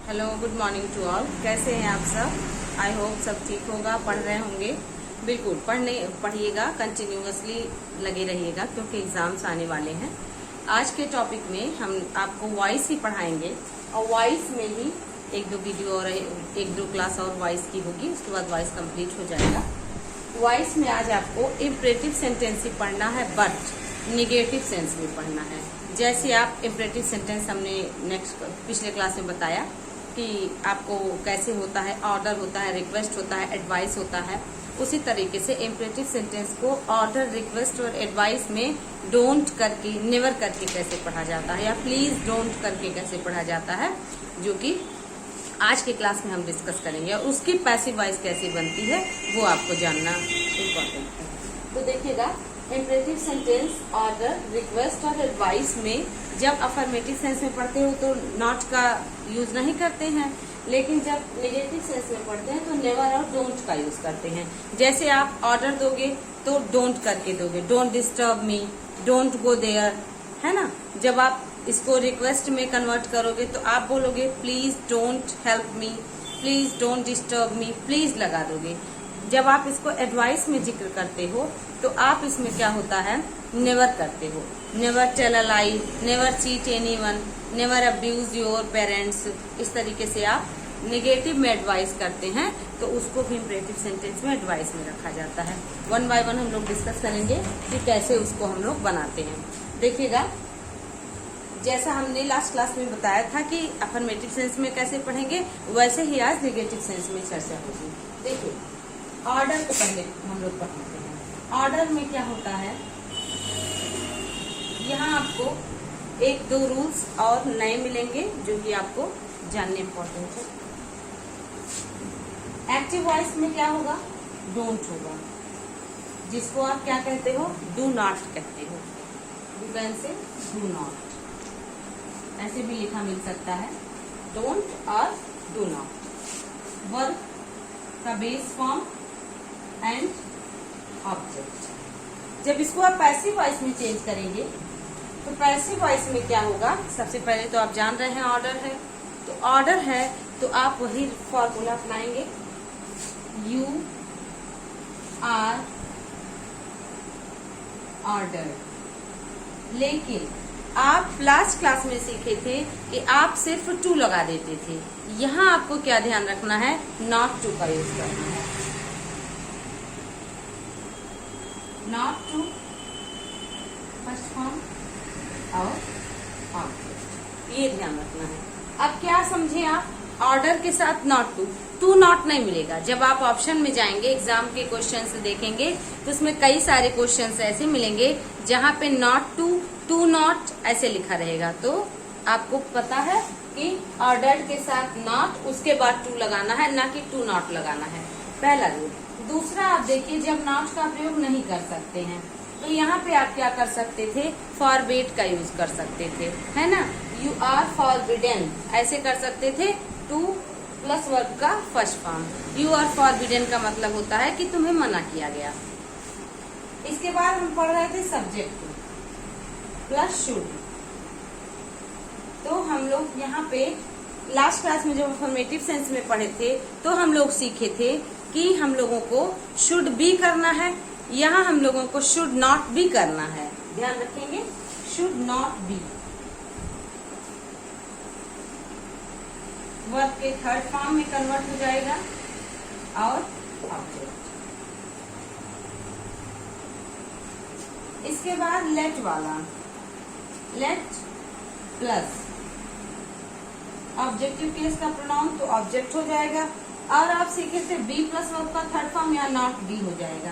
Hello, good morning to all. कैसे हैं आप सब? आई होप सब ठीक होगा, पढ़ रहे होंगे। बिल्कुल पढ़िएगा, कंटिन्यूअसली लगे रहिएगा क्योंकि एग्जाम्स आने वाले हैं। आज के टॉपिक में हम आपको वॉइस ही पढ़ाएंगे और वॉइस में ही एक दो वीडियो और एक दो क्लास और वॉइस की होगी, उसके बाद वॉइस कंप्लीट हो जाएगा। वॉइस में आज आपको इम्परेटिव सेंटेंस ही पढ़ना है, बट निगेटिव सेंस में पढ़ना है। जैसे आप इम्परेटिव सेंटेंस हमने पिछले क्लास में बताया कि आपको कैसे होता है, ऑर्डर होता है, रिक्वेस्ट होता है, एडवाइस होता है, उसी तरीके से इम्परेटिव सेंटेंस को ऑर्डर, रिक्वेस्ट और एडवाइस में डोंट करके, नेवर करके कैसे पढ़ा जाता है या प्लीज डोंट करके कैसे पढ़ा जाता है, जो कि आज के क्लास में हम डिस्कस करेंगे। और उसकी पैसिव वॉइस कैसे बनती है वो आपको जानना इम्पोर्टेंट है। तो देखिएगा, इम्परेटिव सेंटेंस ऑर्डर, रिक्वेस्ट और एडवाइस में जब अफर्मेटिव सेंस में पढ़ते हो तो नॉट का यूज नहीं करते हैं, लेकिन जब नेगेटिव सेंस में पढ़ते हैं तो नेवर और डोंट का यूज करते हैं। जैसे आप ऑर्डर दोगे तो डोंट करके दोगे, don't disturb me, don't go there, है ना। जब आप इसको रिक्वेस्ट में कन्वर्ट करोगे तो आप बोलोगे please don't help me, please don't disturb me, please लगा दोगे। जब आप इसको एडवाइस में जिक्र करते हो तो आप इसमें क्या होता है, नेवर करते हो। Never tell a lie, never cheat anyone, never abuse your parents. इस तरीके से आप नेगेटिव में एडवाइस करते हैं तो उसको भी इम्परेटिव सेंटेंस में एडवाइस में रखा जाता है। वन बाय वन हम लोग डिस्कस करेंगे कि कैसे उसको हम लोग बनाते हैं। देखिएगा, जैसा हमने लास्ट क्लास में बताया था कि अफर्मेटिव सेंस में कैसे पढ़ेंगे, वैसे ही आज नेगेटिव सेंस में चर्चा होगी। देखिए, ऑर्डर को पहले हम लोग पढ़ते हैं। ऑर्डर में क्या होता है, यहाँ आपको एक दो रूल्स और नए मिलेंगे जो कि आपको जानने इम्पोर्टेंट है। एक्टिव वॉइस में क्या होगा, डोंट होगा, जिसको आप क्या कहते हो, डू नॉट कहते हो। You can say do not, ऐसे भी लिखा मिल सकता है, डोंट और डू नॉट। वर्ब का बेस फॉर्म एंड ऑब्जेक्ट। जब इसको आप पैसिव वॉइस में चेंज करेंगे तो पैसिव वॉइस में क्या होगा, सबसे पहले तो आप जान रहे हैं ऑर्डर है, तो ऑर्डर है तो आप वही फॉर्मूला अपनाएंगे, यू आर ऑर्डर। लेकिन आप लास्ट क्लास में सीखे थे कि आप सिर्फ टू लगा देते थे। यहाँ आपको क्या ध्यान रखना है, नॉट टू का यूज करना है। नॉट टू फर्स्ट फॉर्म और ऑब्जेक्ट, ये ध्यान रखना है। अब क्या समझे आप, ऑर्डर के साथ नॉट टू, टू नॉट नहीं मिलेगा। जब आप ऑप्शन में जाएंगे, एग्जाम के क्वेश्चंस देखेंगे तो उसमें कई सारे क्वेश्चंस ऐसे मिलेंगे जहाँ पे नॉट टू, टू नॉट ऐसे लिखा रहेगा। तो आपको पता है कि ऑर्डर के साथ नॉट, उसके बाद टू लगाना है, ना कि टू नॉट लगाना है, पहला रूल। दूसरा, आप देखिए, जब नॉट का प्रयोग नहीं कर सकते हैं तो यहाँ पे आप क्या कर सकते थे, फॉरबिड का यूज कर सकते थे, है ना। यू आर फॉरबिडन ऐसे कर सकते थे, टू प्लस वर्ब का first form. You are forbidden का मतलब होता है कि तुम्हें मना किया गया। इसके बाद हम पढ़ रहे थे सब्जेक्ट प्लस शुड। तो हम लोग यहाँ पे लास्ट क्लास में जब अफर्मेटिव सेंस में पढ़े थे तो हम लोग सीखे थे कि हम लोगों को शुड बी करना है, यहाँ हम लोगों को शुड नॉट बी करना है। ध्यान रखेंगे, शुड नॉट बी वर्ब के थर्ड फॉर्म में कन्वर्ट हो जाएगा और ऑब्जेक्ट। इसके बाद लेट वाला, लेट प्लस ऑब्जेक्टिव केस का प्रोनाउन, तो ऑब्जेक्ट हो जाएगा। और आप सीखे थे बी प्लस वर्ब का थर्ड फॉर्म या नॉट बी हो जाएगा।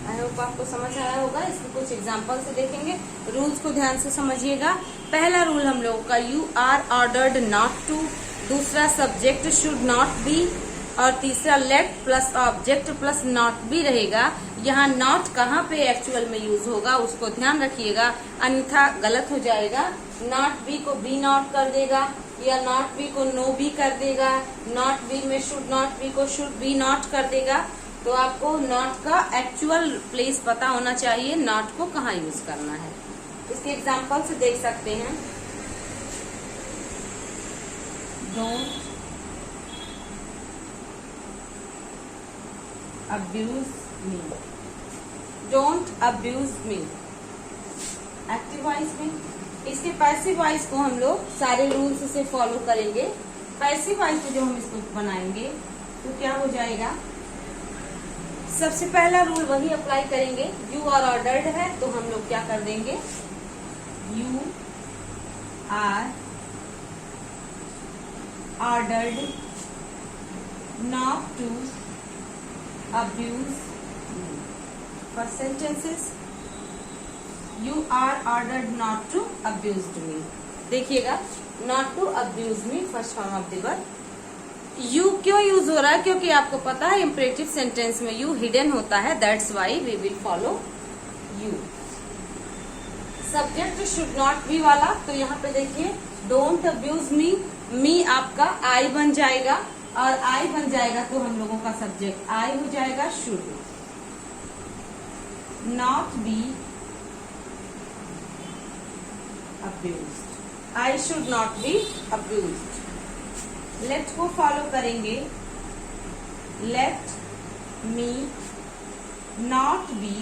आई होप आपको समझ आया होगा। इसके कुछ एग्जांपल से देखेंगे, रूल्स को ध्यान से समझिएगा। पहला रूल हम लोगों का, you are ordered not to. दूसरा, सब्जेक्ट शुड नॉट बी। और तीसरा, let plus object plus not be रहेगा। यहाँ नॉट कहाँ पे एक्चुअल में यूज होगा उसको ध्यान रखिएगा, अन्यथा गलत हो जाएगा। नॉट बी को बी नॉट कर देगा या नॉट बी को नो बी कर देगा। नॉट बी में शुड नॉट बी को शुड बी नॉट कर देगा। तो आपको नॉट का एक्चुअल प्लेस पता होना चाहिए, नॉट को कहाँ यूज करना है। इसके एग्जाम्पल से देख सकते हैं। Don't abuse me, don't abuse me active voice में। इसके पैसिव वॉइस को हम लोग सारे रूल्स से फॉलो करेंगे। पैसिव वॉइस को जो हम इसको बनाएंगे तो क्या हो जाएगा, सबसे पहला रूल वही अप्लाई करेंगे। यू आर ऑर्डर्ड है तो हम लोग क्या कर देंगे, you are ordered not to abuse me. First sentences, you are ordered not to abuse me. देखिएगा, not to abuse me first form of the verb. You क्यों यूज हो रहा है, क्योंकि आपको पता है इम्परेटिव सेंटेंस में यू हिडन होता है, that's why we will follow you. Subject should not be वाला, तो यहाँ पे देखिए डोंट अब्यूज मी, मी आपका आई बन जाएगा और आई बन जाएगा तो हम लोगों का सब्जेक्ट आई हो जाएगा should. Not be abused, I should not be abused. Let को फॉलो करेंगे, let me not be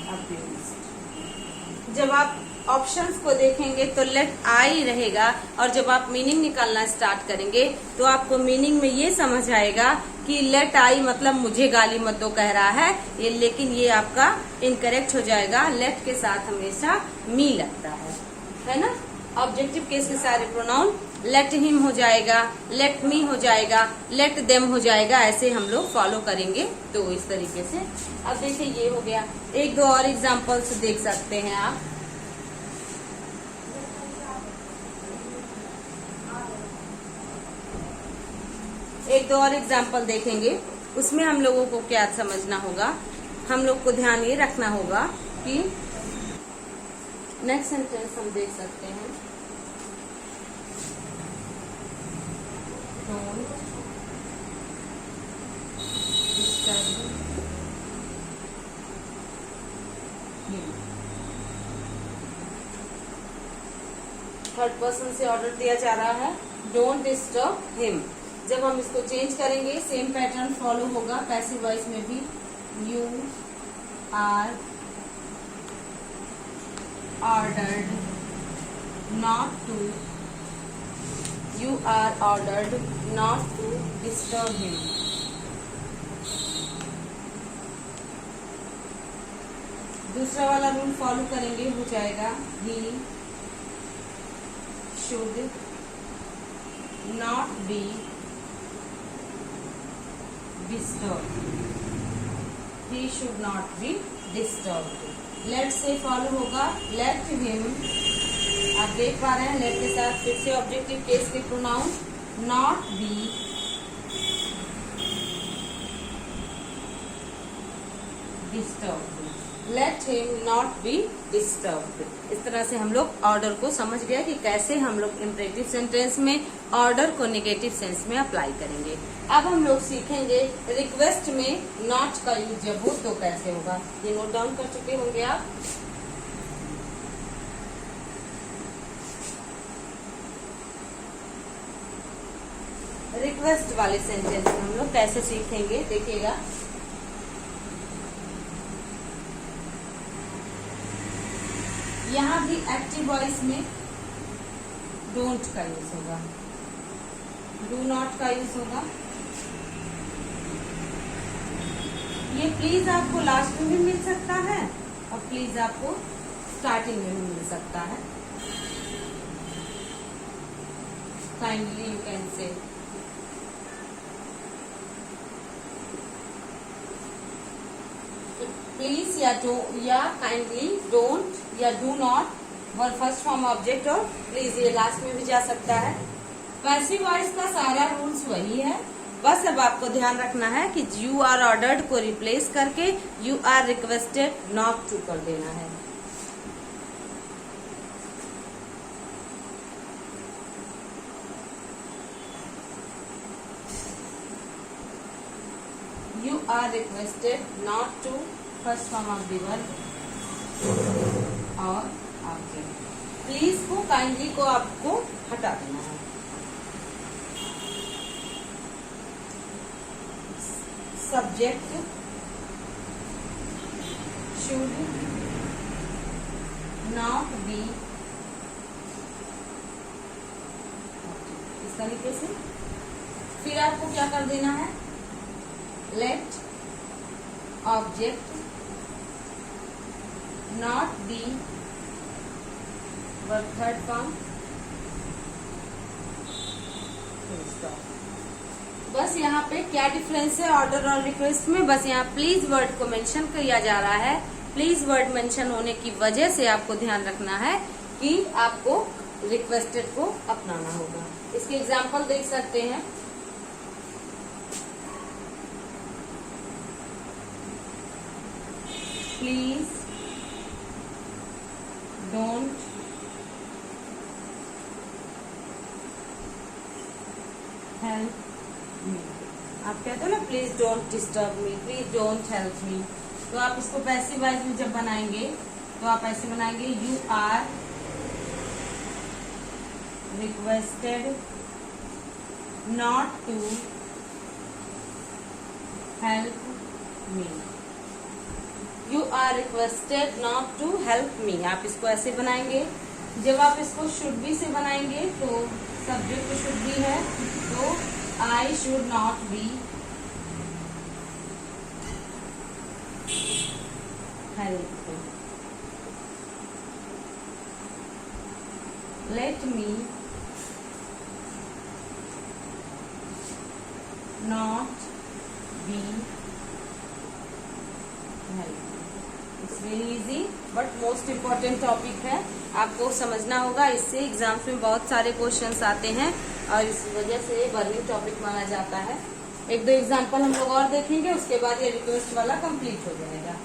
abused. जब आप ऑप्शंस को देखेंगे तो लेट आई रहेगा, और जब आप मीनिंग निकालना स्टार्ट करेंगे तो आपको मीनिंग में ये समझ आएगा कि लेट आई मतलब मुझे गाली मत दो कह रहा है ये, लेकिन ये आपका इनकरेक्ट हो जाएगा। लेट के साथ हमेशा मी लगता है ना। ऑब्जेक्टिव केस के सारे प्रोनाउन लेट हिम हो जाएगा, लेट मी हो जाएगा, लेट देम हो जाएगा, ऐसे हम लोग फॉलो करेंगे। तो इस तरीके से अब देखिए ये हो गया। एक दो और एग्जांपल्स देख सकते हैं आप। एक दो और एग्जांपल देखेंगे, उसमें हम लोगों को क्या समझना होगा, हम लोग को ध्यान ये रखना होगा कि नेक्स्ट सेंटेंस हम देख सकते हैं, don't disturb him. Third person से ऑर्डर दिया जा रहा है, डोंट डिस्टर्ब हिम। जब हम इसको चेंज करेंगे सेम पैटर्न फॉलो होगा पैसिव वॉइस में भी। You are ordered not to, you are ordered not to disturb him। दूसरा वाला रूल फॉलो करेंगे, हो जाएगा he should not be disturbed, he should not be disturbed। Let से फॉलो होगा लेट हिम। आप देख पा रहे हैं लेट के साथ फिर से ऑब्जेक्टिव केस के pronoun not be disturbed, let him not be disturbed. इस तरह से हम लोग ऑर्डर को समझ गए कि कैसे हम लोग इम्परेटिव सेंटेंस में ऑर्डर को नेगेटिव सेंस में अप्लाई करेंगे। अब हम लोग सीखेंगे रिक्वेस्ट में नॉट का यूज जब हो तो कैसे होगा। ये नोट डाउन कर चुके होंगे आप। रिक्वेस्ट वाले सेंटेंस में हम लोग कैसे सीखेंगे देखिएगा। यहाँ भी एक्टिव वॉइस में डोंट का यूज होगा, डू नॉट का यूज होगा। ये प्लीज आपको लास्ट में भी मिल सकता है और प्लीज आपको स्टार्टिंग में भी मिल सकता है। Kindly you can say, please या काइंडली, डोंट या डू नॉट और फर्स्ट फॉर्म ऑब्जेक्ट, और प्लीज ये लास्ट में भी जा सकता है। पैसिव वॉइस का सारा रूल्स वही है, बस अब आपको ध्यान रखना है कि यू आर ऑर्डर्ड को रिप्लेस करके you are requested not to कर देना है। You are requested not to, first form of the verb और ऑब्जेक्ट। प्लीज को, काइंडली को आपको हटा देना है। सब्जेक्ट शुड नॉट बी, इस तरीके से। फिर आपको क्या कर देना है, let object not be verb third form. बस यहाँ पे क्या डिफरेंस है ऑर्डर और रिक्वेस्ट में, बस यहाँ प्लीज वर्ड को मेंशन किया जा रहा है। प्लीज वर्ड मेंशन होने की वजह से आपको ध्यान रखना है कि आपको रिक्वेस्टेड को अपनाना होगा। इसके एग्जाम्पल देख सकते हैं। Please don't help me. आप कहते हो ना please don't disturb me, please don't help me, तो आप इसको पैसिव वॉइस में जब बनाएंगे तो आप ऐसे बनाएंगे, you are requested not to help me. You are requested not to help me, आप इसको ऐसे बनाएंगे। जब आप इसको शुड बी से बनाएंगे तो सब्जेक्ट शुड बी है, तो आई should not B help. Late me not B help. It's very easy but most important topic है, आपको समझना होगा। इससे एग्जाम्स में बहुत सारे क्वेश्चंस आते हैं और इस वजह से बर्निंग टॉपिक माना जाता है। एक दो एग्जाम्पल हम लोग और देखेंगे, उसके बाद ये रिक्वेस्ट वाला कंप्लीट हो जाएगा।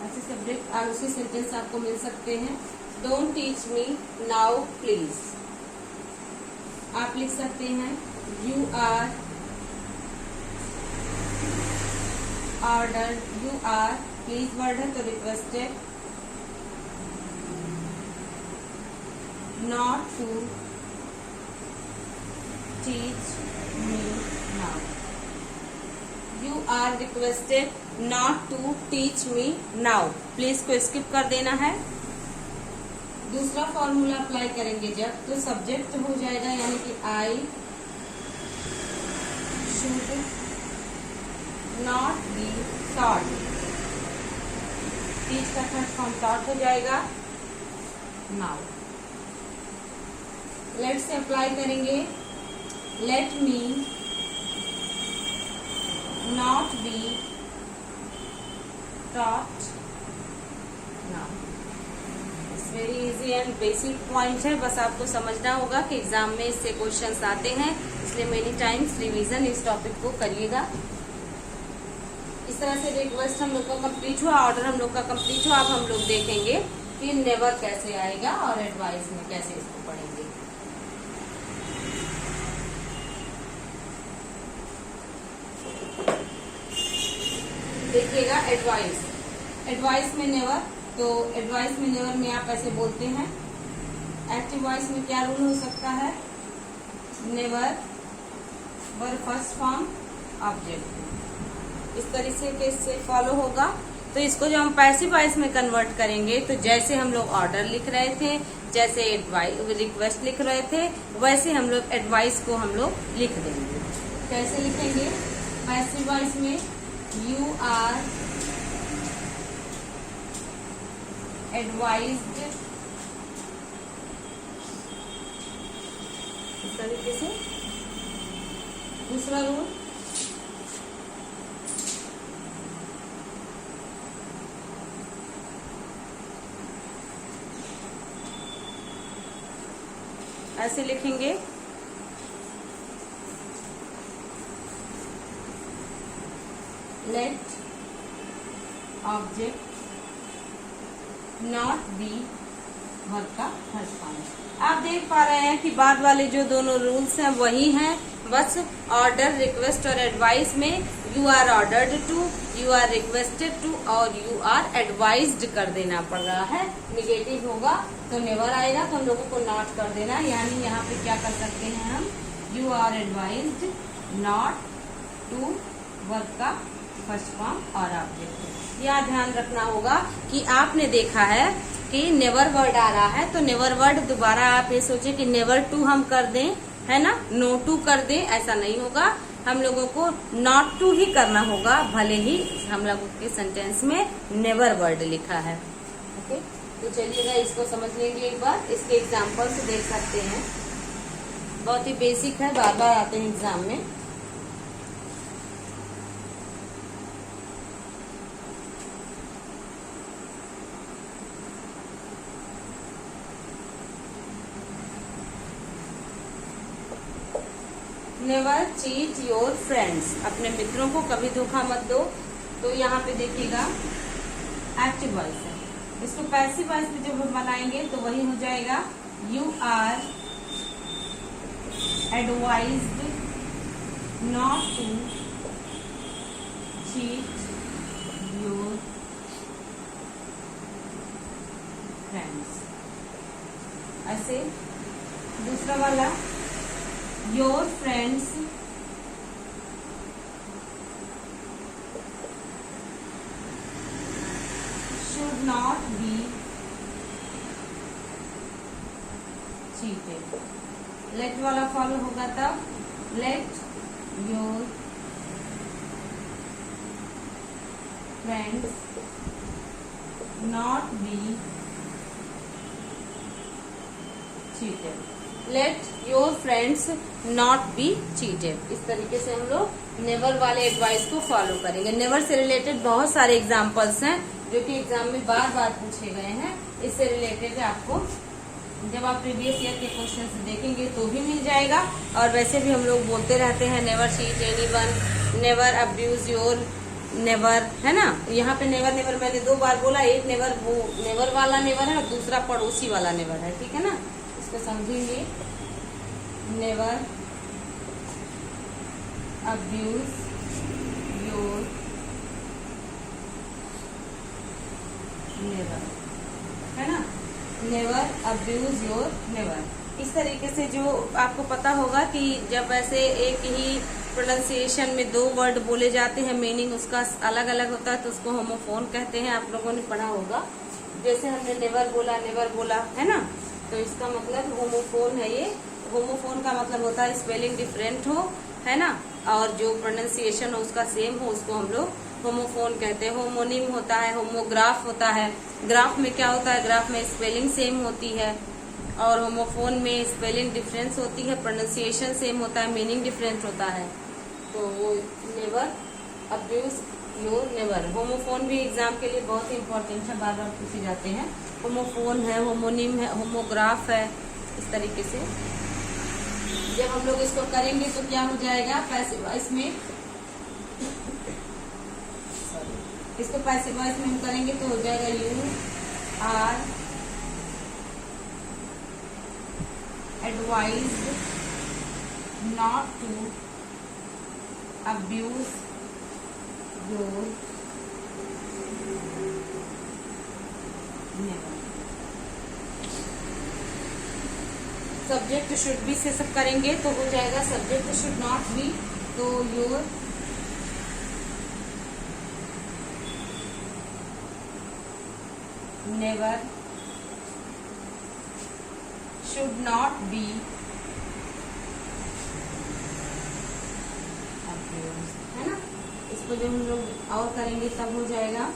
ऐसे सब्जेक्ट और उसी सेंटेंस आपको मिल सकते हैं। Don't teach me now please, आप लिख सकते हैं you are order, you are please word है तो requested not to teach me now. You are requested not to teach me now, please को स्किप कर देना है। दूसरा फॉर्मूला अप्लाई करेंगे जब, तो सब्जेक्ट हो जाएगा यानी कि आई should not be taught, teach का थर्ड फॉर्म टॉट हो जाएगा नाउ। लेट से अप्लाई करेंगे, let me not B taught now। Very easy and basic point है, बस आपको समझना होगा कि एग्जाम में इससे क्वेश्चंस आते हैं, इसलिए मेनी टाइम्स रिवीजन इस टॉपिक को करिएगा। इस तरह से रिक्वेस्ट हम लोग का कंप्लीट हुआ, ऑर्डर हम लोग का कंप्लीट हुआ। अब हम लोग देखेंगे कि नेवर कैसे आएगा और एडवाइस में कैसे इसको पढ़ेंगे। देखिएगा एडवाइस, एडवाइस में नेवर, तो एडवाइस में नेवर में आप ऐसे बोलते हैं। एक्टिव वॉइस में क्या रूल हो सकता है, never verb first form object, इस तरीके से फॉलो होगा। तो इसको जब हम पैसिव वॉइस में कन्वर्ट करेंगे तो जैसे हम लोग ऑर्डर लिख रहे थे, जैसे रिक्वेस्ट लिख रहे थे, वैसे हम लोग एडवाइस को हम लोग लिख देंगे। कैसे लिखेंगे, पैसिव वॉइस में You are advised, इस तरीके से। दूसरा रूल, ऐसे लिखेंगे, let object not be verb का फर्स्ट फॉर्म। आप देख पा रहे हैं कि बाद वाले जो दोनों रूल्स हैं वही हैं, बस ऑर्डर, रिक्वेस्ट और एडवाइस में you are ordered to, you are requested to और यू आर एडवाइज्ड कर देना पड़ रहा है। निगेटिव होगा तो नेवर आएगा, तो हम लोगों को नॉट कर देना, यानी यहाँ पे क्या कर सकते हैं हम, you are advised not to verb का फर्स्ट फॉर्म और ऑब्जेक्ट। यह ध्यान रखना होगा कि आपने देखा है कि नेवर वर्ड आ रहा है, तो नेवर वर्ड दोबारा आप ये सोचे कि नेवर टू हम कर दें, है ना, नो टू कर दें, ऐसा नहीं होगा। हम लोगों को नॉट टू ही करना होगा, भले ही हम लोगों के सेंटेंस में नेवर वर्ड लिखा है। ओके, तो चलिएगा इसको समझ लेंगे एक बार, इसके एग्जाम्पल से देख सकते हैं। बहुत ही बेसिक है, बार बार आते हैं एग्जाम में। नेवर चीट योर फ्रेंड्स, अपने मित्रों को कभी धोखा मत दो। तो यहाँ पे देखिएगा एक्टिव वॉइस है, इसको पैसिव वॉइस में जब हम बनाएंगे तो वही हो जाएगा, you are advised not to cheat your friends. ऐसे दूसरा वाला, your friends should not be cheated। let वाला फॉलो होगा तब, let your friends not be cheated। Let your friends not be cheated. इस तरीके से हम लोग नेवर वाले एडवाइस को फॉलो करेंगे। नेवर से रिलेटेड बहुत सारे एग्जाम्पल्स हैं जो कि एग्जाम में बार बार पूछे गए हैं। इससे रिलेटेड आपको जब आप प्रीवियस ईयर के क्वेश्चन देखेंगे तो भी मिल जाएगा। और वैसे भी हम लोग बोलते रहते हैं never cheat anyone, never abuse your never, है ना। यहाँ पे नेवर नेवर मैंने 2 बार बोला, एक नेवर वो नेवर वाला नेवर है और दूसरा पड़ोसी वाला नेवर है, ठीक है ना। इसको समझेंगे, नेवर अब्यूज योर नेवर, है ना, नेवर अब्यूज योर नेवर। इस तरीके से जो आपको पता होगा कि जब ऐसे एक ही प्रोनाउंसिएशन में 2 वर्ड बोले जाते हैं, मीनिंग उसका अलग अलग होता है, तो उसको होमोफोन कहते हैं। आप लोगों ने पढ़ा होगा, जैसे हमने नेवर बोला, है ना, तो इसका मतलब होमोफोन है। ये होमोफोन का मतलब होता है स्पेलिंग डिफरेंट हो, है ना, और जो प्रोनाउंसिएशन हो उसका सेम हो, उसको हम लोग होमोफोन कहते हैं। होमोनिम होता है, होमोग्राफ होता है। ग्राफ में क्या होता है, ग्राफ में स्पेलिंग सेम होती है, और होमोफोन में स्पेलिंग डिफरेंस होती है, प्रोनाउंसिएशन सेम होता है, मीनिंग डिफरेंट होता है। तो never abuse your never. Homophone भी एग्जाम के लिए बहुत ही इंपॉर्टेंट है, बार बार पूछे जाते हैं। होमोफोन है, होमोनिम है, होमोग्राफ है। इस तरीके से जब हम लोग इसको करेंगे तो क्या हो जाएगा, पैसिव वॉइस में, इसको पैसिव वॉइस में हम करेंगे तो हो जाएगा you are advised not to abuse your never. Subject should be से सब करेंगे तो हो जाएगा सब्जेक्ट शुड नॉट बी, तो your never should not be abused, है ना। इसको जब हम लोग और करेंगे तब हो जाएगा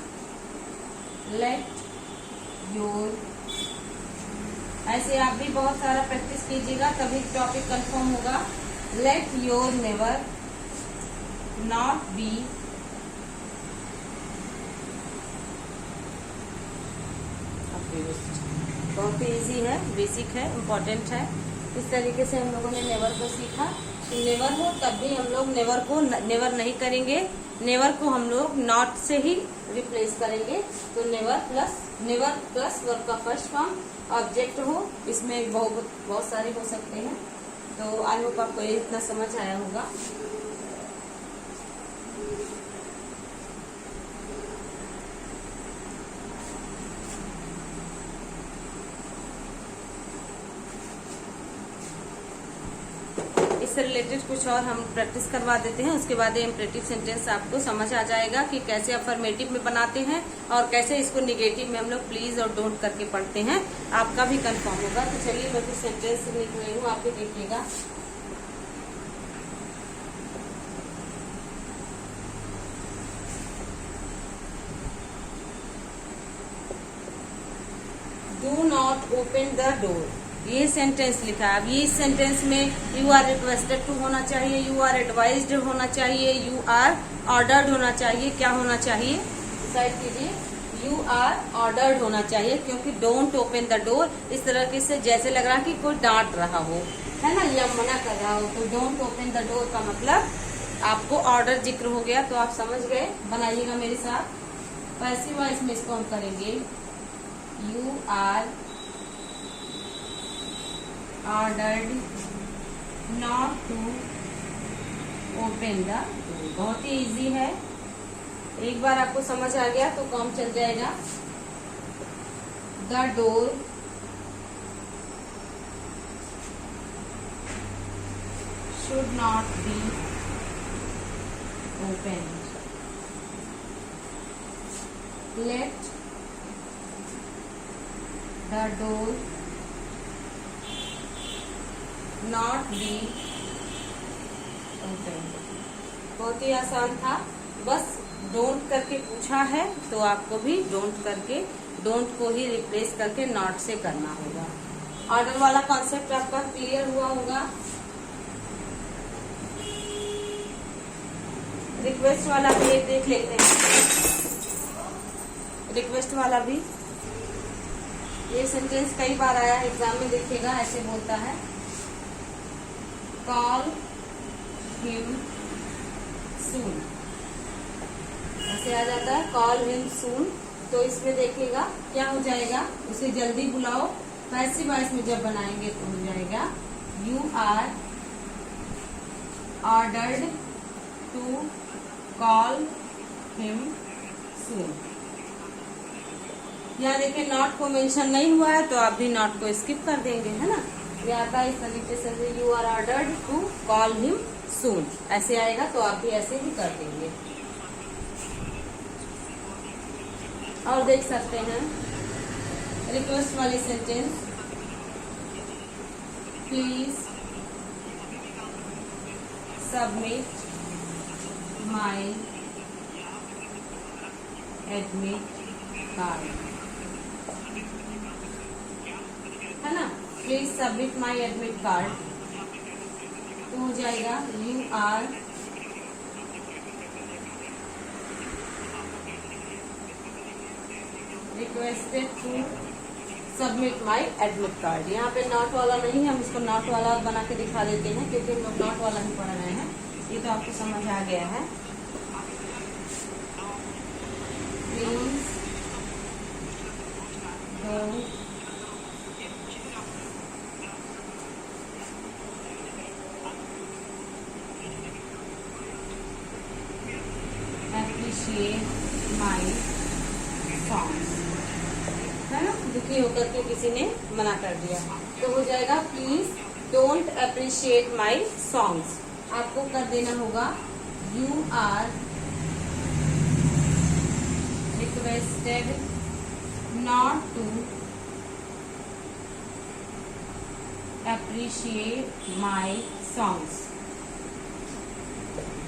लेट योर। ऐसे आप भी बहुत सारा प्रैक्टिस कीजिएगा तभी टॉपिक कंफर्म होगा। Let your never not be abused. बहुत ही इजी है, बेसिक है, इम्पोर्टेंट है। इस तरीके से हम लोगों ने नेवर को सीखा। नेवर हो तब भी हम लोग नेवर नहीं करेंगे, नेवर को हम लोग नॉट से ही रिप्लेस करेंगे। तो नेवर प्लस वर्ब का फर्स्ट फॉर्म ऑब्जेक्ट हो, इसमें बहुत सारे हो सकते हैं। तो आई होप आपको ये इतना समझ आया होगा। इससे रिलेटेड कुछ और हम प्रैक्टिस करवा देते हैं, उसके बाद इम्परेटिव सेंटेंस आपको समझ आ जाएगा कि कैसे अफर्मेटिव में बनाते हैं और कैसे इसको निगेटिव में हम लोग प्लीज और डोंट करके पढ़ते हैं, आपका भी कंफर्म होगा। तो चलिए मैं कुछ सेंटेंस लिख रही हूँ, आप भी देखिएगा। Do not open the door, ये सेंटेंस लिखा है। अब ये इस सेंटेंस में यू आर रिक्वेस्टेड टू होना चाहिए, यू आर एडवाइज्ड होना चाहिए, यू आर ऑर्डर्ड होना चाहिए। क्या होना चाहिए, डिसाइड कीजिए। यू आर ऑर्डर्ड होना चाहिए, क्योंकि डोंट ओपन द डोर इस तरह से जैसे लग रहा है कि कोई डांट रहा हो, है ना, या मना कर रहा हो। तो डोंट ओपन द डोर का मतलब आपको ऑर्डर जिक्र हो गया, तो आप समझ गए। बनाइएगा मेरे साथ। पैसिव वॉइस में इसको हम करेंगे, you are ordered not to open the door. बहुत ही इजी है, एक बार आपको समझ आ गया तो काम चल जाएगा। The door should not be open, let the door not be open. बहुत ही आसान था, बस डोंट करके पूछा है तो आपको भी डोंट करके, डोंट को ही रिप्लेस करके नॉट से करना होगा। ऑर्डर वाला कॉन्सेप्ट आपका क्लियर हुआ होगा। रिक्वेस्ट वाला भी एक देख लेते हैं। रिक्वेस्ट वाला भी, ये सेंटेंस कई बार आया है एग्जाम में, देखिएगा ऐसे बोलता है, कॉल हिम सून, ऐसे आ जाता है कॉल हिम सून। तो इसमें देखिएगा क्या हो जाएगा, उसे जल्दी बुलाओ। पैसिव वॉइस में जब बनाएंगे तो हो जाएगा you are ordered to call him soon. यहाँ देखिए नॉट को मेंशन नहीं हुआ है तो आप भी नॉट को स्किप कर देंगे, है ना। ये आता है इस तरीके से, you are ordered to call him soon, ऐसे आएगा तो आप भी ऐसे ही कर देंगे। और देख सकते हैं रिक्वेस्ट वाली sentence, please submit my admit card, है ना। Please submit my admit card, तो हो जाएगा you are requested to submit my admit card. यहाँ पे नॉट वाला नहीं है, हम इसको नॉट वाला बना के दिखा देते हैं, क्योंकि हम लोग नॉट वाला ही पढ़ रहे हैं। ये तो आपको समझ आ गया है। प्लीज डोंट माई सॉन्ग्स, है ना, दुखी होकर के किसी ने मना कर दिया तो हो जाएगा please don't appreciate my songs. आपको कर देना होगा you are requested not to appreciate my songs,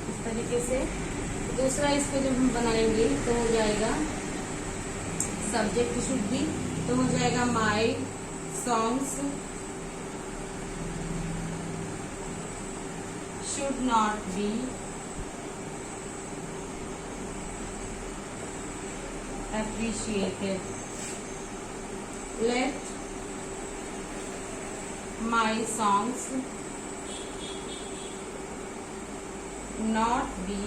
इस तरीके से। दूसरा इसको जब हम बनाएंगे तो हो जाएगा सब्जेक्ट शुड बी, तो हो जाएगा my songs should not B appreciated, let my songs not be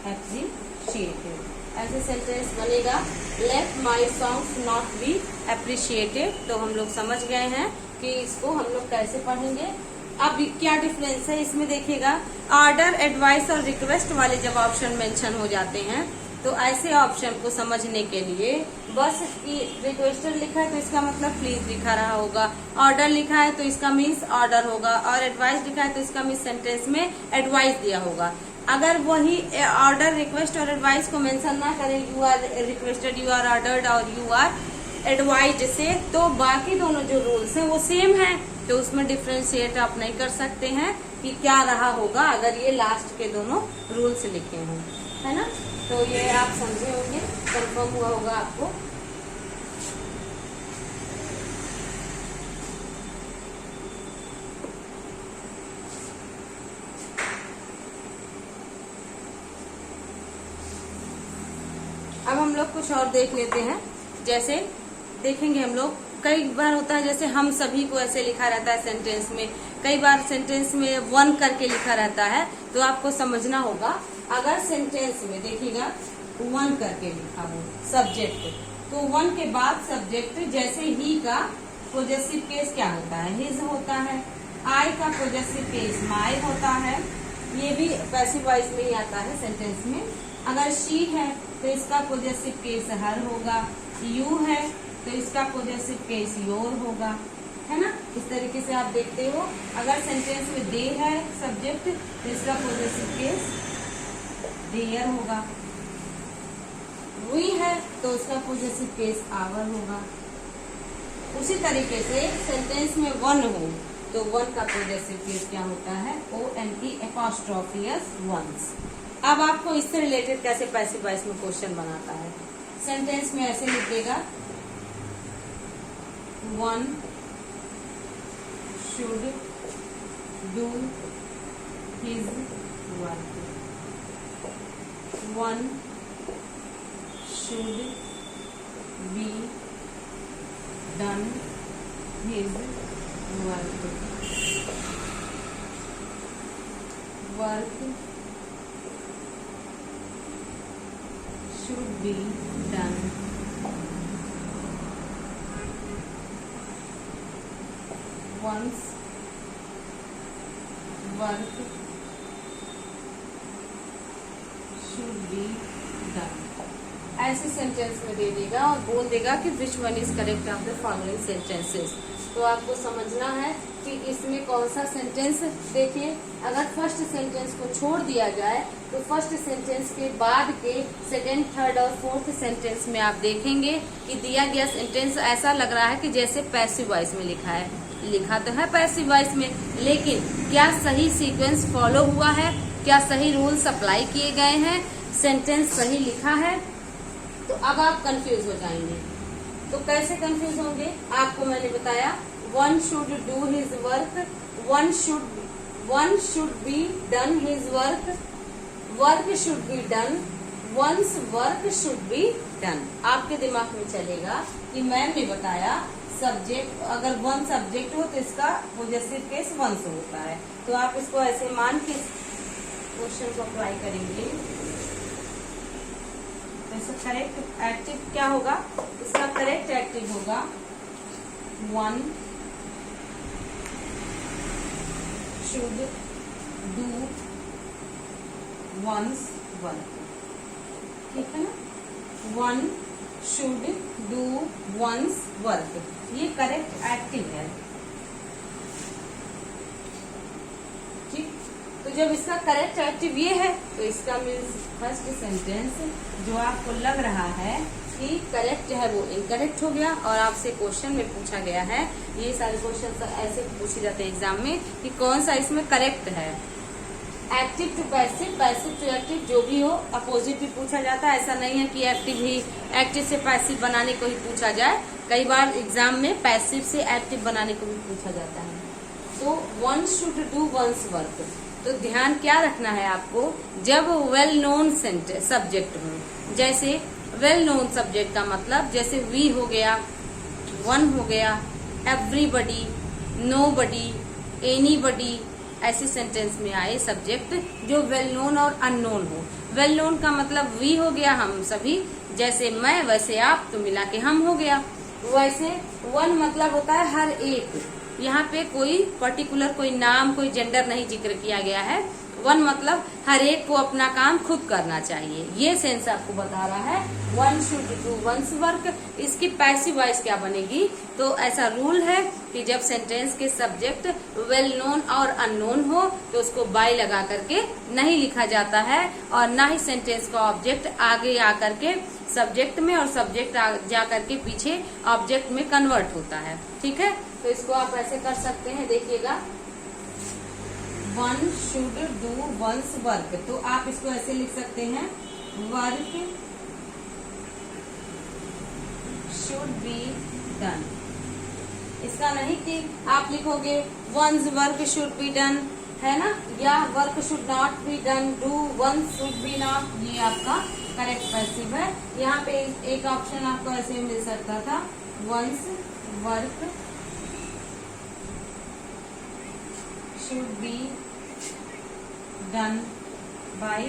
appreciated. ऐसे सेंटेंस बनेगा, let my songs not be appreciated. तो हम लोग समझ गए हैं कि इसको हम लोग कैसे पढ़ेंगे। अब क्या डिफरेंस है इसमें देखिएगा, ऑर्डर, एडवाइस और रिक्वेस्ट वाले जब ऑप्शन मेंशन हो जाते हैं तो ऐसे ऑप्शन को समझने के लिए बस रिक्वेस्टर लिखा है तो इसका मतलब प्लीज लिखा रहा होगा, ऑर्डर लिखा है तो इसका मीन्स ऑर्डर होगा, और एडवाइस लिखा है तो इसका मीन्स सेंटेंस में एडवाइस दिया होगा। अगर वही ऑर्डर, रिक्वेस्ट और एडवाइस को मेंशन ना करें, you are requested, you are ordered और यू आर एडवाइज्ड से, तो बाकी दोनों जो रूल्स हैं वो सेम है, तो उसमें डिफ्रेंशिएट आप नहीं कर सकते हैं कि क्या रहा होगा अगर ये लास्ट के दोनों रूल्स लिखे हों, है ना। तो ये आप समझे होंगे, कंफर्म हुआ होगा आपको। अब हम लोग कुछ और देख लेते हैं। जैसे देखेंगे हम लोग, कई बार होता है जैसे हम सभी को ऐसे लिखा रहता है सेंटेंस में, कई बार सेंटेंस में वन करके लिखा रहता है, तो आपको समझना होगा अगर सेंटेंस में देखिएगा वन करके लिखा हो सब्जेक्ट, तो वन के बाद सब्जेक्ट, जैसे ही का पोजेसिव केस क्या होता है, हिज होता है, आई का पोजेसिव केस माई होता है, ये भी पैसिव वॉइस में ही आता है सेंटेंस में। अगर शी है तो इसका पोजेसिव केस हर होगा, यू है तो इसका पोजेसिव केस योर होगा, है ना। इस तरीके से आप देखते हो, अगर सेंटेंस में दे है सब्जेक्ट तो इसका पोजेसिव केस देयर होगा, वी है तो उसका पोजेसिव केस आवर होगा। उसी तरीके से सेंटेंस में वन हो तो वन का पोजेसिव केस क्या होता है, ONE एपोस्ट्रोफियस वंस। अब आपको इससे रिलेटेड कैसे पैसिव वॉइस में क्वेश्चन बनाता है, सेंटेंस में ऐसे लिखिएगा, one should do his work, one should be done his work, work should be done, once work should be done। ऐसे सेंटेंस में दे देगा और बोल देगा कि which one is correct of the following sentences. तो आपको समझना है कि इसमें कौन सा सेंटेंस, देखिए अगर फर्स्ट सेंटेंस को छोड़ दिया जाए तो फर्स्ट सेंटेंस के बाद के सेकेंड, थर्ड और फोर्थ सेंटेंस में आप देखेंगे कि दिया गया सेंटेंस ऐसा लग रहा है कि जैसे पैसिव वॉइस में लिखा है। लिखा तो है पैसिव वॉइस में, लेकिन क्या सही सीक्वेंस फॉलो हुआ है, क्या सही रूल्स अप्लाई किए गए हैं, सेंटेंस सही लिखा है, तो अब आप कंफ्यूज हो जाएंगे। तो कैसे कंफ्यूज होंगे, आपको मैंने बताया, one should do his work, one should be done his work, work should be done, one's work should be done. आपके दिमाग में चलेगा कि मैम ने बताया सब्जेक्ट, अगर वन सब्जेक्ट हो तो इसका पोजेसिव केस वंस होता है, तो आप इसको ऐसे मान के क्वेश्चन को अप्लाई करेंगे। इसका करेक्ट एक्टिव क्या होगा, इसका करेक्ट एक्टिव होगा one should do one's work, ठीक है ना। One should do one's work, ये करेक्ट एक्टिव है, ठीक। तो जब इसका करेक्ट एक्टिव ये है तो इसका मीन्स फर्स्ट सेंटेंस जो आपको लग रहा है कि करेक्ट है वो इनकरेक्ट हो गया, और आपसे क्वेश्चन में पूछा गया है, ये सारे क्वेश्चन ऐसे पूछे जाते हैं एग्जाम में कि कौन सा इसमें करेक्ट है। Active to passive, passive to active, जो भी हो अपोजिट भी पूछा जाता है। ऐसा नहीं है कि एक्टिव से पैसिव बनाने को ही पूछा जाए, कई बार एग्जाम में पैसिव से एक्टिव बनाने को भी पूछा जाता है। तो one should do one's work, तो ध्यान क्या रखना है आपको, जब वेल नोन सब्जेक्ट हो, जैसे वेल नोन सब्जेक्ट का मतलब जैसे वी हो गया, वन हो गया, एवरीबडी, नोबडी, एनीबडी ऐसे सेंटेंस में आए सब्जेक्ट जो वेल नोन और अननोन हो। वेल नोन का मतलब वी हो गया हम सभी, जैसे मैं वैसे आप, तो मिला के हम हो गया। वैसे वन मतलब होता है हर एक, यहाँ पे कोई पर्टिकुलर कोई नाम कोई जेंडर नहीं जिक्र किया गया है। वन मतलब हर एक को अपना काम खुद करना चाहिए, ये सेंस आपको बता रहा है। One should do one's work. इसकी पैसिव वॉइस क्या बनेगी, तो ऐसा रूल है कि जब सेंटेंस के सब्जेक्ट वेल नोन और अननोन हो तो उसको बाय लगा करके नहीं लिखा जाता है, और ना ही सेंटेंस का ऑब्जेक्ट आगे आकर के सब्जेक्ट में और सब्जेक्ट जा करके पीछे ऑब्जेक्ट में कन्वर्ट होता है। ठीक है, तो इसको आप ऐसे कर सकते हैं, देखिएगा one should do one's work, तो आप इसको ऐसे लिख सकते हैं वर्क शुड बी डन। इसका नहीं कि आप लिखोगे one's work should be done, है ना, या work should not be done, do one's should be not, ये आपका करेक्ट पैसिव है। यहाँ पे एक ऑप्शन आपको ऐसे मिल सकता था one's work should be done by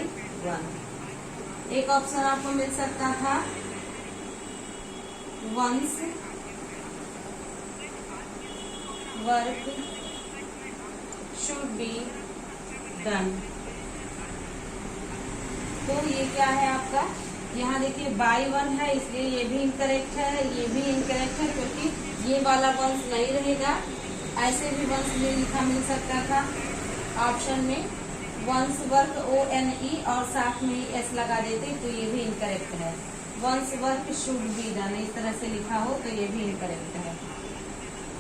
one। एक ऑप्शन आपको मिल सकता था once work should be done। तो ये क्या है आपका, यहाँ देखिए बाय वन है इसलिए ये भी इनकरेक्ट है, ये भी इनकरेक्ट है, क्योंकि ये वाला वंस नहीं रहेगा। ऐसे भी वंस लिखा मिल सकता था ऑप्शन में वंस वर्क ONE और साथ में एस लगा देते तो ये भी इनकरेक्ट है। One's work should be done इस तरह से लिखा हो तो ये भी इनकरेक्ट है।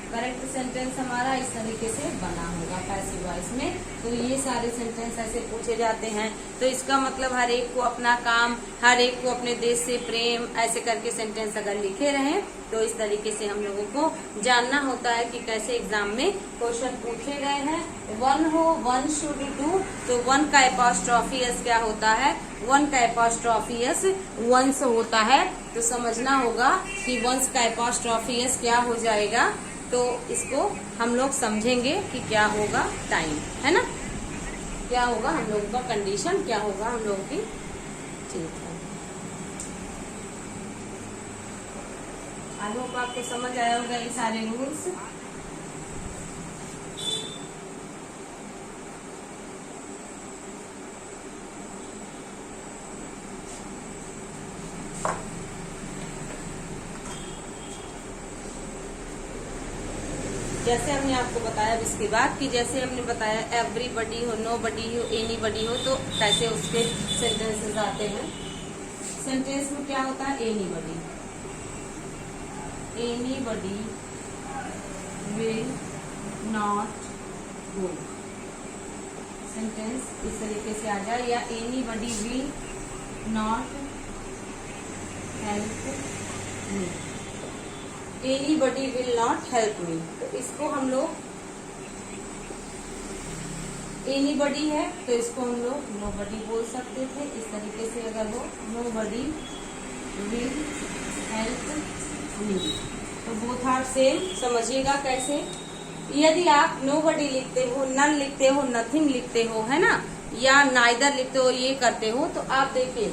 करेक्ट सेंटेंस हमारा इस तरीके से बना होगा पैसिव वॉइस में। तो ये सारे सेंटेंस ऐसे पूछे जाते हैं, तो इसका मतलब हर एक को अपना काम, हर एक को अपने देश से प्रेम, ऐसे करके सेंटेंस अगर लिखे रहें तो इस तरीके से हम लोगों को जानना होता है कि कैसे एग्जाम में क्वेश्चन पूछे गए हैं। वन हो वन शुड डू, तो वन का एपॉस्ट्रोफी एस क्या होता है, वन का एपॉस्ट्रोफी एस वंस होता है, तो समझना होगा कि वंस का एपॉस्ट्रोफी एस क्या हो जाएगा। तो इसको हम लोग समझेंगे कि क्या होगा टाइम, है ना, क्या होगा हम लोगों का कंडीशन, क्या होगा हम लोगों की। ठीक है, आई होप आपको समझ आया होगा ये सारे रूल्स। जैसे हमने आपको बताया इसके बाद कि जैसे हमने बताया एवरीबडी हो, नोबडी हो, एनीबडी हो, तो कैसे उसके सेंटेंसेस आते हैं। सेंटेंस में क्या होता है, anybody, anybody will not go, sentence इस तरीके से आ जाए, या anybody will not help me, anybody will not help me. तो इसको हम लोग, एनीबडी है तो इसको हम लोग नोबडी बोल सकते थे, इस तरीके से अगर हो नोबडी विल हेल्प मी, तो बोथ आर सेम। समझिएगा कैसे, यदि आप नोबडी लिखते हो, नन लिखते हो, नथिंग लिखते हो, है ना, या नाइदर लिखते हो, ये करते हो, तो आप देखिए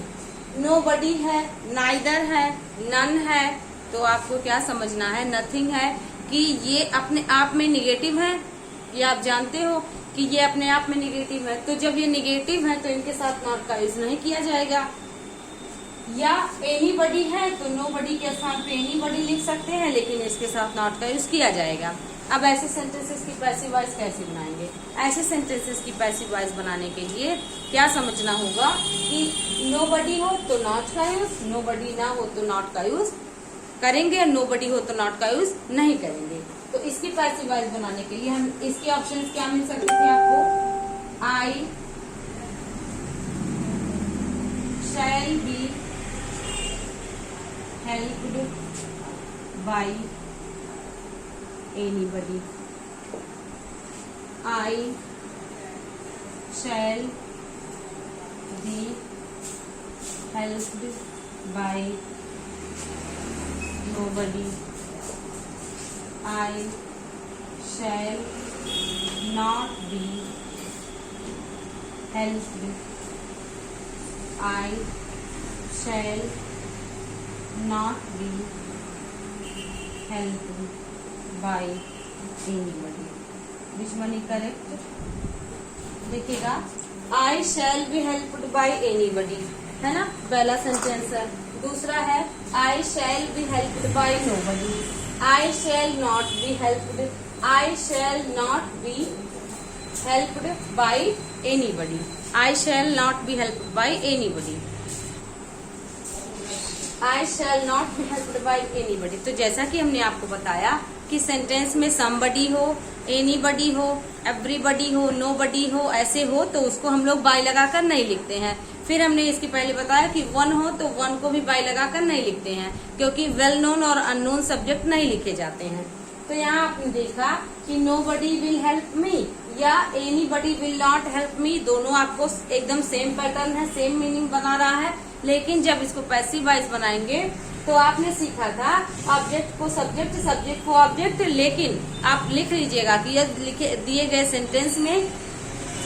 नोबडी है, नाइदर है, नन है, तो आपको क्या समझना है, नथिंग है कि ये अपने आप में निगेटिव है, ये आप जानते हो कि ये अपने आप में निगेटिव है, तो जब ये निगेटिव है तो इनके साथ नॉट का यूज नहीं किया जाएगा। या एनीबडी है तो नोबडी के स्थान पे एनीबडी लिख सकते हैं, लेकिन इसके साथ नॉट का यूज किया जाएगा। अब ऐसे सेंटेंसेस की पैसिव वॉइस कैसे बनाएंगे, ऐसे सेंटेंसेस की पैसिव वॉइस बनाने के लिए क्या समझना होगा कि नोबडी हो तो नॉट का यूज, नोबडी ना हो तो नॉट का यूज करेंगे, और नोबडी हो तो नॉट का यूज नहीं करेंगे। तो इसकी पैसिव वॉइस बनाने के लिए हम इसके ऑप्शंस क्या मिल सकते थे आपको, I shall be helped by anybody, I shall be helped by nobody, I shall not be helped, I shall not be helped by anybody. Which one is correct? देखिएगा, I shall be helped by anybody, है ना, पहला sentence है। दूसरा है I shall be helped by nobody, I shall not be helped, I shall not be helped by anybody, I shall not be helped by anybody, I shall not be helped by anybody। तो जैसा कि हमने आपको बताया कि sentence में somebody हो, anybody हो, everybody हो, nobody हो, ऐसे हो तो उसको हम लोग बाय लगाकर नहीं लिखते हैं। फिर हमने इसके पहले बताया कि वन हो तो वन को भी बाय लगाकर नहीं लिखते हैं, क्योंकि वेल नोन और अननोन सब्जेक्ट नहीं लिखे जाते हैं। तो यहाँ आपने देखा कि nobody will help me या anybody will not help me, दोनों आपको एकदम सेम पैटर्न है, सेम मीनिंग बना रहा है। लेकिन जब इसको पैसिव वॉइस बनाएंगे तो आपने सीखा था ऑब्जेक्ट को सब्जेक्ट, सब्जेक्ट को ऑब्जेक्ट, लेकिन आप लिख लीजिएगा कि यह दिए गए सेंटेंस में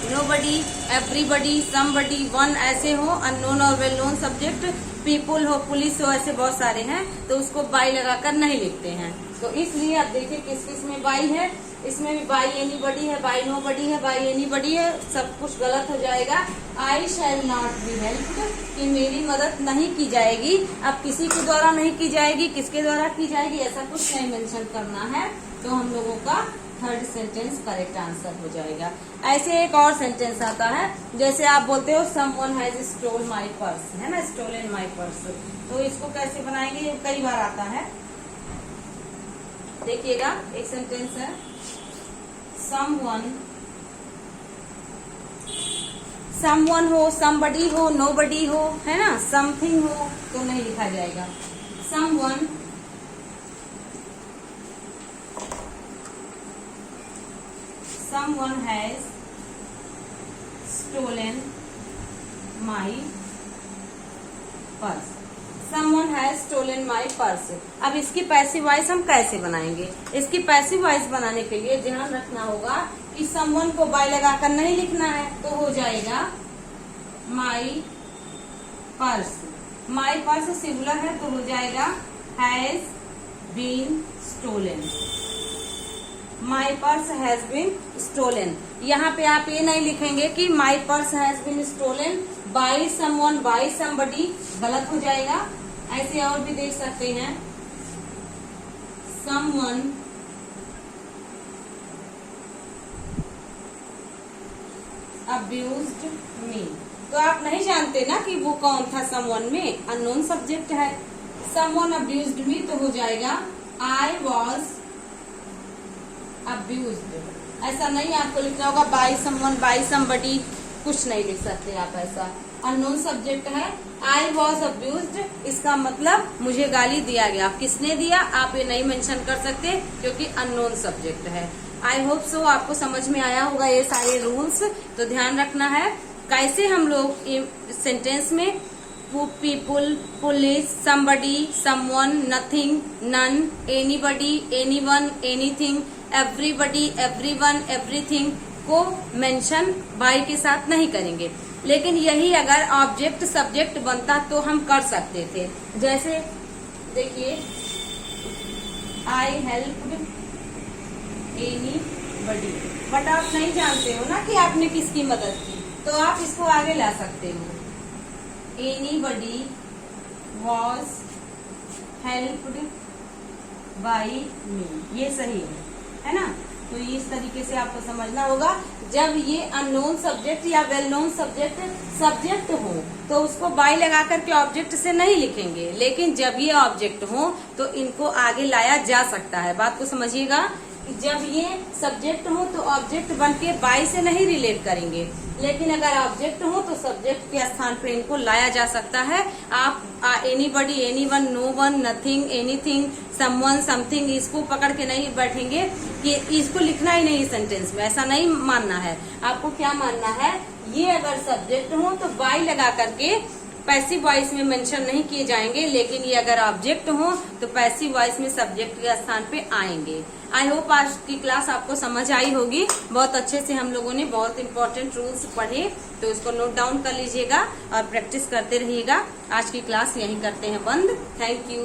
नोबडी, एवरीबडी, समबडी, वन ऐसे हो, अननोन और वेल नोन सब्जेक्ट, पीपुल हो, पुलिस हो, ऐसे बहुत सारे हैं, तो उसको बाई लगाकर नहीं लिखते हैं। तो इसलिए आप देखिए किस किस में बाई है, इसमें भी बाई एनीबडी है, बाई नोबडी है, बाई एनीबडी है, सब कुछ गलत हो जाएगा। आई शैल नॉट बी हेल्प्ड, कि मेरी मदद नहीं की जाएगी। अब किसी के द्वारा नहीं की जाएगी, किसके द्वारा की जाएगी, ऐसा कुछ नहीं मेंशन करना है। तो हम लोगों का थर्ड सेंटेंस करेक्ट आंसर हो जाएगा। ऐसे एक और सेंटेंस आता है, जैसे आप बोलते हो someone has stole my purse, है ना, स्टोलन माई पर्स। तो इसको कैसे बनाएंगे, ये कई बार आता है। देखिएगा, एक सेंटेंस है, समवन हो, समबडी हो, नोबडी हो, है ना, समथिंग हो तो नहीं लिखा जाएगा। someone has stolen my purse, someone has stolen my purse। अब इसकी पैसिव वॉइस हम कैसे बनाएंगे, इसकी पैसिव वॉइस बनाने के लिए ध्यान रखना होगा कि someone को बाय लगाकर नहीं लिखना है, तो हो जाएगा my purse। my purse singular है तो हो जाएगा has been stolen, my purse has been stolen. यहाँ पे आप ये नहीं लिखेंगे कि my purse has been stolen by someone, by somebody, गलत हो जाएगा। ऐसे और भी देख सकते हैं, समवन अब्यूज्ड मी, तो आप नहीं जानते ना कि वो कौन था समवन में, अननोन सब्जेक्ट है। समवन अब्यूज्ड मी तो हो जाएगा आई वॉज अब्यूज्ड। ऐसा नहीं आपको लिखना होगा बाय समवन, बाय समबडी, कुछ नहीं लिख सकते आप ऐसा। अननोन सब्जेक्ट है, आई वॉज अब्यूज्ड, इसका मतलब मुझे गाली दिया गया। किसने दिया आप ये नहीं मेंशन कर सकते क्योंकि अननोन सब्जेक्ट है। आई होप सो आपको समझ में आया होगा ये सारे रूल्स। तो ध्यान रखना है कैसे हम लोग सेंटेंस में people, police, somebody, someone, nothing, none, anybody, anyone, anything, everybody, everyone, everything को मेंशन बाय के साथ नहीं करेंगे। लेकिन यही अगर ऑब्जेक्ट सब्जेक्ट बनता तो हम कर सकते थे। जैसे देखिए, आई हेल्प्ड एनीबडी, बट आप नहीं जानते हो ना कि आपने किसकी मदद की, तो आप इसको आगे ला सकते हो। एनीबडी वॉज हेल्प्ड बाय मी, ये सही है ना। तो इस तरीके से आपको समझना होगा, जब ये अननोन सब्जेक्ट या वेल नोन सब्जेक्ट हो तो उसको बाय लगा करके ऑब्जेक्ट से नहीं लिखेंगे, लेकिन जब ये ऑब्जेक्ट हो तो इनको आगे लाया जा सकता है। बात को समझिएगा, जब ये सब्जेक्ट हो तो ऑब्जेक्ट बन के बाय से नहीं रिलेट करेंगे, लेकिन अगर ऑब्जेक्ट हो तो सब्जेक्ट के स्थान पर इनको लाया जा सकता है। आप anybody, anyone, no one, nothing, anything, someone, something, इसको पकड़ के नहीं बैठेंगे कि इसको लिखना ही नहीं सेंटेंस में, ऐसा नहीं मानना है। आपको क्या मानना है, ये अगर सब्जेक्ट हो तो बाय लगा करके पैसिव वॉइस में मेंशन नहीं किए जाएंगे, लेकिन ये अगर ऑब्जेक्ट हो तो पैसिव वॉइस में सब्जेक्ट के स्थान पे आएंगे। आई होप आज की क्लास आपको समझ आई होगी। बहुत अच्छे से हम लोगों ने बहुत इंपॉर्टेंट रूल्स पढ़े, तो उसको नोट डाउन कर लीजिएगा और प्रैक्टिस करते रहिएगा। आज की क्लास यहीं करते हैं बंद। Thank you.